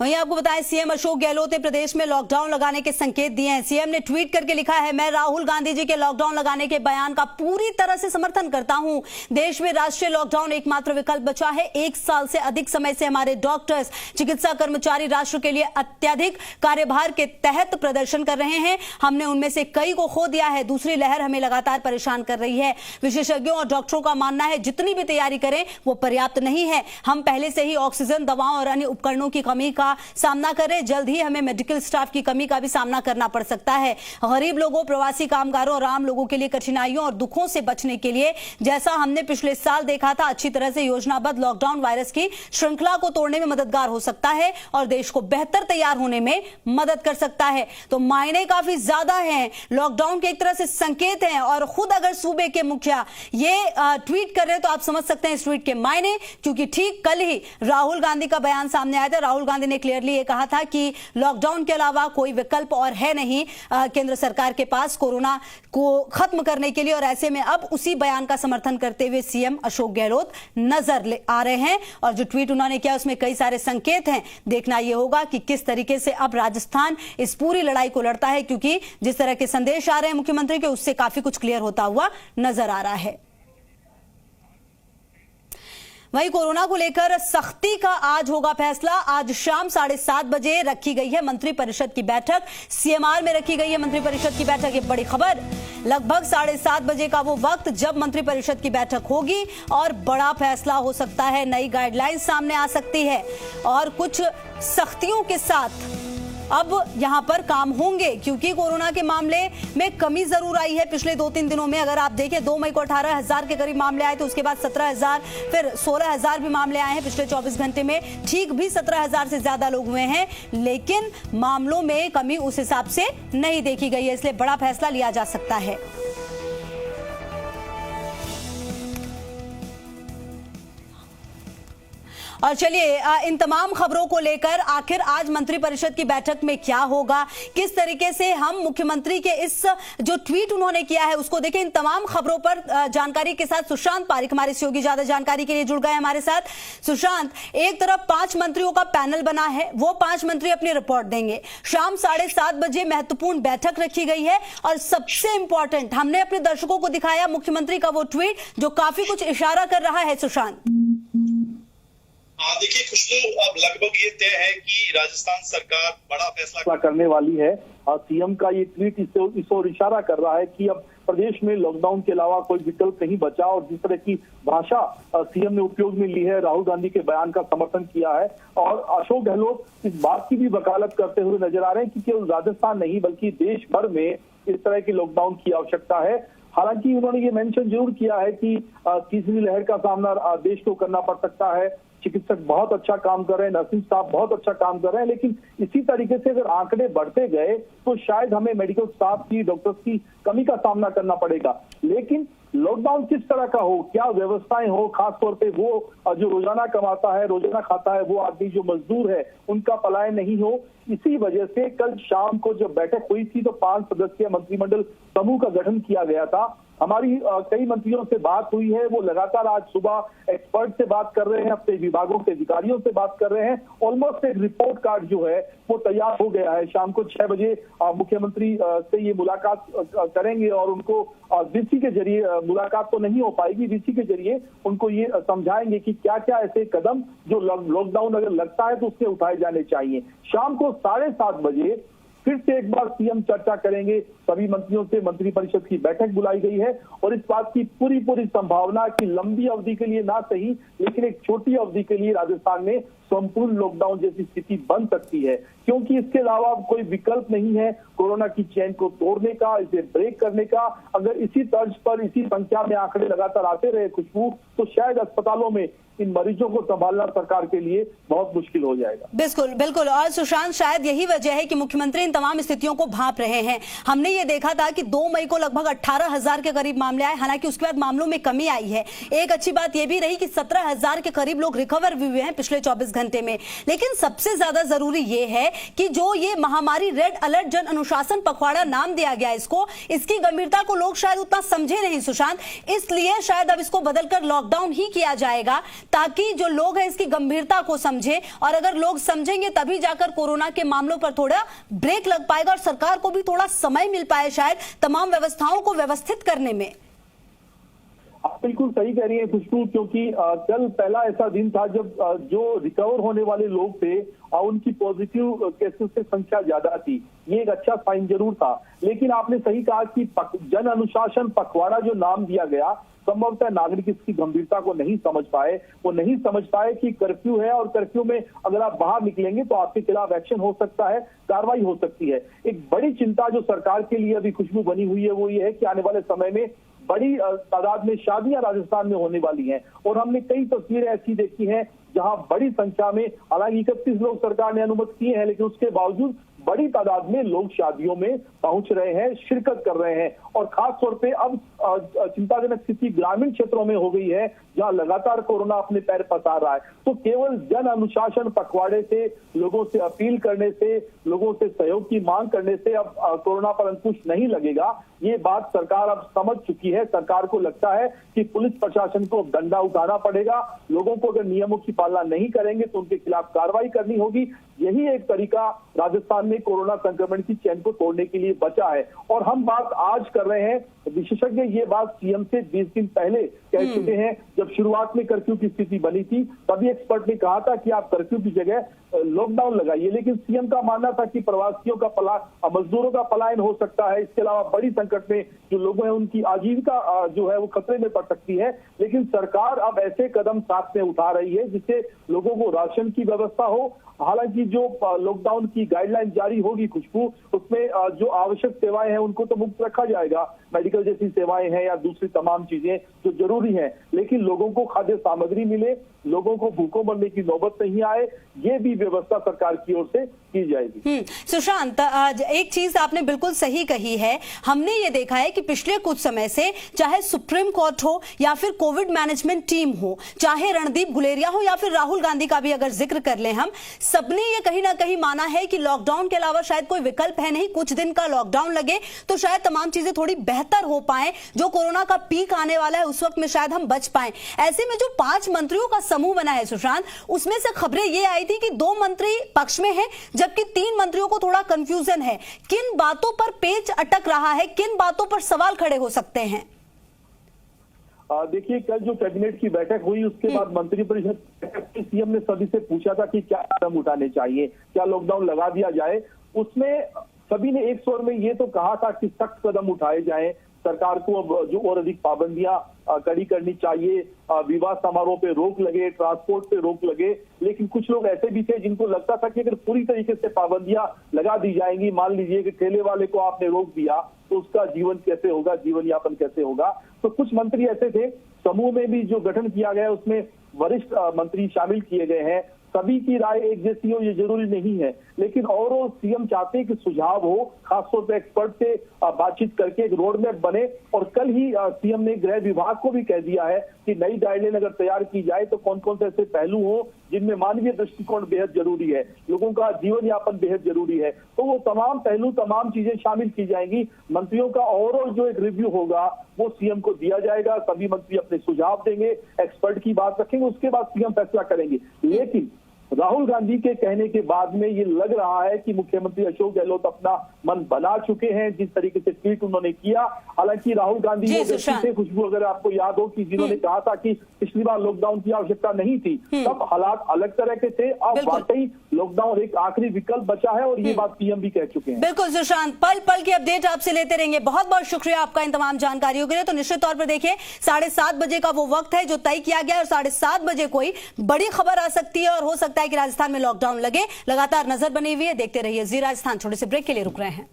वहीं आपको बताएं, सीएम अशोक गहलोत ने प्रदेश में लॉकडाउन लगाने के संकेत दिए हैं। सीएम ने ट्वीट करके लिखा है, मैं राहुल गांधी जी के लॉकडाउन लगाने के बयान का पूरी तरह से समर्थन करता हूं। देश में राष्ट्रीय लॉकडाउन एकमात्र विकल्प बचा है। 1 साल से अधिक समय से हमारे डॉक्टर्स, चिकित्सा कर्मचारी राष्ट्र के लिए अत्यधिक कार्यभार के तहत प्रदर्शन कर रहे हैं। हमने उनमें से कई को खो दिया है। दूसरी लहर हमें लगातार परेशान कर रही है। विशेषज्ञों और डॉक्टरों का मानना है, जितनी भी तैयारी करें वो पर्याप्त नहीं है। हम पहले से ही ऑक्सीजन, दवाओं और अन्य उपकरणों की कमी का सामना कर रहे। जल्द ही हमें मेडिकल स्टाफ की कमी का भी सामना करना पड़ सकता है। गरीब लोगों, प्रवासी कामगारों और आम लोगों के लिए कठिनाइयों और दुखों से बचने के लिए, जैसा हमने पिछले साल देखा था, अच्छी तरह से योजनाबद्ध लॉकडाउन वायरस की श्रृंखला को तोड़ने में मददगार हो सकता है और देश को बेहतर तैयार होने में मदद कर सकता है। तो मायने काफी ज्यादा हैं। लॉकडाउन के एक तरह से संकेत हैं और खुद अगर सूबे के मुखिया ये ट्वीट कर रहे हैं तो आप समझ सकते हैं इस ट्वीट के मायने, क्योंकि ठीक कल ही राहुल गांधी का बयान सामने आया था। राहुल गांधी ने क्लियरली ये कहा था कि लॉकडाउन के अलावा कोई विकल्प और है नहीं केंद्र सरकार के पास कोरोना को खत्म करने के लिए। और ऐसे में अब उसी बयान का समर्थन करते हुए सीएम अशोक गहलोत नजर आ रहे हैं और जो ट्वीट उन्होंने किया उसमें कई सारे संकेत हैं। देखना यह होगा कि किस तरीके से अब राजस्थान इस पूरी लड़ाई को लड़ता है, क्योंकि जिस तरह के संदेश आ रहे हैं मुख्यमंत्री के, उससे काफी कुछ क्लियर होता हुआ नजर आ रहा है। वहीं कोरोना को लेकर सख्ती का आज होगा फैसला। आज शाम 7:30 बजे रखी गई है मंत्रिपरिषद की बैठक। सीएमआर में रखी गई है मंत्रिपरिषद की बैठक। ये बड़ी खबर, लगभग 7:30 बजे का वो वक्त जब मंत्रिपरिषद की बैठक होगी और बड़ा फैसला हो सकता है। नई गाइडलाइंस सामने आ सकती है और कुछ सख्तियों के साथ अब यहां पर काम होंगे, क्योंकि कोरोना के मामले में कमी जरूर आई है पिछले 2-3 दिनों में। अगर आप देखें, 2 मई को 18,000 के करीब मामले आए थे, उसके बाद 17,000, फिर 16,000 भी मामले आए हैं पिछले 24 घंटे में। ठीक भी 17,000 से ज्यादा लोग हुए हैं, लेकिन मामलों में कमी उस हिसाब से नहीं देखी गई है, इसलिए बड़ा फैसला लिया जा सकता है। और चलिए, इन तमाम खबरों को लेकर आखिर आज मंत्रिपरिषद की बैठक में क्या होगा, किस तरीके से हम मुख्यमंत्री के इस जो ट्वीट उन्होंने किया है उसको देखें, इन तमाम खबरों पर जानकारी के साथ सुशांत पारिक हमारे सहयोगी ज्यादा जानकारी के लिए जुड़ गए हमारे साथ। सुशांत, एक तरफ 5 मंत्रियों का पैनल बना है, वो 5 मंत्री अपनी रिपोर्ट देंगे। शाम 7:30 बजे महत्वपूर्ण बैठक रखी गई है और सबसे इंपॉर्टेंट, हमने अपने दर्शकों को दिखाया मुख्यमंत्री का वो ट्वीट जो काफी कुछ इशारा कर रहा है। सुशांत, देखिए खुशबू, अब लगभग ये तय है कि राजस्थान सरकार बड़ा फैसला करने वाली है। सीएम का ये ट्वीट इस ओर इशारा कर रहा है कि अब प्रदेश में लॉकडाउन के अलावा कोई विकल्प नहीं बचा और जिस तरह की भाषा सीएम ने उपयोग में ली है, राहुल गांधी के बयान का समर्थन किया है और अशोक गहलोत इस बात की भी वकालत करते हुए नजर आ रहे हैं कि केवल राजस्थान नहीं बल्कि देश भर में इस तरह की लॉकडाउन की आवश्यकता है। हालांकि उन्होंने ये मेंशन जरूर किया है कि तीसरी लहर का सामना देश को करना पड़ सकता है। चिकित्सक बहुत अच्छा काम कर रहे हैं, नर्सिंग स्टाफ बहुत अच्छा काम कर रहे हैं, लेकिन इसी तरीके से अगर आंकड़े बढ़ते गए तो शायद हमें मेडिकल स्टाफ की, डॉक्टर्स की कमी का सामना करना पड़ेगा। लेकिन लॉकडाउन किस तरह का हो, क्या व्यवस्थाएं हो, खासतौर पे वो जो रोजाना कमाता है, रोजाना खाता है, वो आदमी जो मजदूर है, उनका पलायन नहीं हो। इसी वजह से कल शाम को जब बैठक हुई थी तो 5 सदस्यीय मंत्रिमंडल समूह का गठन किया गया था। हमारी कई मंत्रियों से बात हुई है, वो लगातार आज सुबह एक्सपर्ट से बात कर रहे हैं, अपने विभागों के अधिकारियों से बात कर रहे हैं। ऑलमोस्ट एक रिपोर्ट कार्ड जो है वो तैयार हो गया है। शाम को 6 बजे मुख्यमंत्री से ये मुलाकात करेंगे और उनको वीसी के जरिए, मुलाकात तो नहीं हो पाएगी, वीसी के जरिए उनको ये समझाएंगे कि क्या क्या ऐसे कदम जो लॉकडाउन अगर लगता है तो उससे उठाए जाने चाहिए। शाम को 7:30 बजे फिर से एक बार सीएम चर्चा करेंगे। सभी मंत्रियों से मंत्रिपरिषद की बैठक बुलाई गई है और इस बात की पूरी संभावना कि लंबी अवधि के लिए ना सही लेकिन एक छोटी अवधि के लिए राजस्थान में संपूर्ण लॉकडाउन जैसी स्थिति बन सकती है, क्योंकि इसके अलावा कोई विकल्प नहीं है कोरोना की चेन को तोड़ने का, इसे ब्रेक करने का। अगर इसी तर्ज पर, इसी संख्या में आंकड़े लगातार आते रहे खुशबू, तो शायद अस्पतालों में इन मरीजों को संभालना सरकार के लिए बहुत मुश्किल हो जाएगा। बिल्कुल बिल्कुल। और सुशांत, शायद यही वजह है कि मुख्यमंत्री इन तमाम स्थितियों को भांप रहे हैं। हमने ये देखा था कि 2 मई को लगभग 18,000 के करीब मामले आए, हालांकि उसके बाद मामलों में कमी आई है। एक अच्छी बात यह भी रही कि 17,000 के करीब लोग रिकवर भी हुए हैं पिछले 24 घंटे में। लेकिन सबसे ज्यादा जरूरी यह है कि जो ये महामारी रेड अलर्ट जन अनुशासन पखवाड़ा नाम दिया गया इसको, इसकी गंभीरता को लोग शायद उतना समझे नहीं सुशांत, इसलिए शायद अब इसको बदलकर लॉकडाउन ही किया जाएगा ताकि जो लोग हैं इसकी गंभीरता को समझे, और अगर लोग समझेंगे तभी जाकर कोरोना के मामलों पर थोड़ा ब्रेक लग पाएगा और सरकार को भी थोड़ा समय मिल पाए शायद तमाम व्यवस्थाओं को व्यवस्थित करने में। आप बिल्कुल सही कह रही हैं खुशबू, क्योंकि कल पहला ऐसा दिन था जब जो रिकवर होने वाले लोग थे उनकी पॉजिटिव केसेस से संख्या ज्यादा थी। ये एक अच्छा साइन जरूर था, लेकिन आपने सही कहा कि जन अनुशासन पखवाड़ा जो नाम दिया गया, संभवतः नागरिक इसकी गंभीरता को नहीं समझ पाए। वो नहीं समझ पाए कि कर्फ्यू है और कर्फ्यू में अगर आप बाहर निकलेंगे तो आपके खिलाफ एक्शन हो सकता है, कार्रवाई हो सकती है। एक बड़ी चिंता जो सरकार के लिए अभी खुशबू बनी हुई है वो ये है कि आने वाले समय में बड़ी तादाद में शादियां राजस्थान में होने वाली हैं, और हमने कई तस्वीरें ऐसी देखी हैं जहां बड़ी संख्या में, हालांकि 31 लोग सरकार ने अनुमति किए हैं, लेकिन उसके बावजूद बड़ी तादाद में लोग शादियों में पहुंच रहे हैं, शिरकत कर रहे हैं। और खास तौर पे अब चिंताजनक स्थिति ग्रामीण क्षेत्रों में हो गई है जहां लगातार कोरोना अपने पैर पसार रहा है। तो केवल जन अनुशासन पखवाड़े से, लोगों से अपील करने से, लोगों से सहयोग की मांग करने से अब कोरोना पर अंकुश नहीं लगेगा। ये बात सरकार अब समझ चुकी है। सरकार को लगता है कि पुलिस प्रशासन को डंडा उठाना पड़ेगा। लोगों को अगर नियमों की पालना नहीं करेंगे तो उनके खिलाफ कार्रवाई करनी होगी। यही एक तरीका राजस्थान में कोरोना संक्रमण की चेन को तोड़ने के लिए बचा है। और हम बात आज कर रहे हैं, विशेषज्ञ ये बात सीएम से 20 दिन पहले कह चुके हैं। जब शुरुआत में कर्फ्यू की स्थिति बनी थी तभी एक्सपर्ट ने कहा था कि आप कर्फ्यू की जगह लॉकडाउन लगाइए, लेकिन सीएम का मानना था कि प्रवासियों का मजदूरों का पलायन हो सकता है, इसके अलावा बड़ी संकट में जो लोग हैं उनकी आजीविका जो है वो खतरे में पड़ सकती है। लेकिन सरकार अब ऐसे कदम साथ में उठा रही है जिससे लोगों को राशन की व्यवस्था हो। हालांकि जो लॉकडाउन की गाइडलाइन जारी होगी खुशबू, उसमें जो आवश्यक सेवाएं हैं उनको तो मुक्त रखा जाएगा, मेडिकल जैसी सेवाएं हैं या दूसरी तमाम चीजें जो जरूरी हैं, लेकिन लोगों को खाद्य सामग्री मिले, लोगों को भूखों मरने की नौबत नहीं आए, ये भी व्यवस्था सरकार की ओर से की जाएगी। सुशांत, एक चीज आपने बिल्कुल सही कही है। हमने ये देखा है कि पिछले कुछ समय से चाहे सुप्रीम कोर्ट हो या फिर कोविड मैनेजमेंट टीम हो, चाहे रणदीप गुलेरिया हो या फिर राहुल गांधी का भी अगर जिक्र कर लें हम, सबने ये कहीं ना कहीं माना है कि लॉकडाउन के अलावा शायद कोई विकल्प है नहीं। कुछ दिन का लॉकडाउन लगे तो शायद तमाम चीजें थोड़ी बेहतर हो पाए, जो कोरोना का पीक आने वाला है उस वक्त में शायद हम बच पाए। ऐसे में जो 5 मंत्रियों का समूह बना है सुशांत, उसमें से खबरें ये आई थी कि 2 मंत्री पक्ष में हैं जबकि 3 मंत्रियों को थोड़ा कंफ्यूजन है। किन बातों पर पेच अटक रहा है, किन बातों पर सवाल खड़े हो सकते हैं? देखिए, कल जो कैबिनेट की बैठक हुई उसके बाद मंत्रिपरिषद बैठक सीएम ने सभी से पूछा था कि क्या कदम उठाने चाहिए, क्या लॉकडाउन लगा दिया जाए। उसमें सभी ने एक स्वर में ये तो कहा था कि सख्त कदम उठाए जाएं, सरकार को अब जो और अधिक पाबंदियां कड़ी करनी चाहिए, विवाह समारोह पे रोक लगे, ट्रांसपोर्ट पे रोक लगे। लेकिन कुछ लोग ऐसे भी थे जिनको लगता था कि अगर पूरी तरीके से पाबंदियां लगा दी जाएंगी, मान लीजिए कि ठेले वाले को आपने रोक दिया तो उसका जीवन कैसे होगा, जीवन यापन कैसे होगा। तो कुछ मंत्री ऐसे थे। समूह में भी जो गठन किया गया उसमें वरिष्ठ मंत्री शामिल किए गए हैं। सभी की राय एक जैसी हो ये जरूरी नहीं है, लेकिन और सीएम चाहते हैं कि सुझाव हो, खासतौर पर एक्सपर्ट से बातचीत करके एक रोड मैप बने। और कल ही सीएम ने गृह विभाग को भी कह दिया है कि नई गाइडलाइन अगर तैयार की जाए तो कौन कौन से ऐसे पहलू हो जिनमें मानवीय दृष्टिकोण बेहद जरूरी है, लोगों का जीवन यापन बेहद जरूरी है, तो वो तमाम पहलू, तमाम चीजें शामिल की जाएंगी। मंत्रियों का ओवरऑल जो एक रिव्यू होगा वो सीएम को दिया जाएगा। सभी मंत्री अपने सुझाव देंगे, एक्सपर्ट की बात रखेंगे, उसके बाद सीएम फैसला करेंगे। लेकिन राहुल गांधी के कहने के बाद में ये लग रहा है कि मुख्यमंत्री अशोक गहलोत अपना मन बना चुके हैं, जिस तरीके से ट्वीट उन्होंने किया। हालांकि राहुल गांधी वो व्यक्ति थे खुशबू, अगर आपको याद हो, कि जिन्होंने कहा था कि पिछली बार लॉकडाउन की आवश्यकता नहीं थी, तब हालात अलग तरह के थे। अब वाकई लॉकडाउन एक आखिरी विकल्प बचा है और ये बात पीएम भी कह चुके हैं। बिल्कुल सुशांत, पल पल की अपडेट आपसे लेते रहेंगे। बहुत बहुत शुक्रिया आपका इन तमाम जानकारियों के लिए। तो निश्चित तौर पर देखिए 7:30 बजे का वो वक्त है जो तय किया गया है और 7:30 बजे कोई बड़ी खबर आ सकती है और हो सकता है कि राजस्थान में लॉकडाउन लगे। लगातार नजर बनी हुई है, देखते रहिए जी राजस्थान। छोटे से ब्रेक के लिए रुक रहे हैं।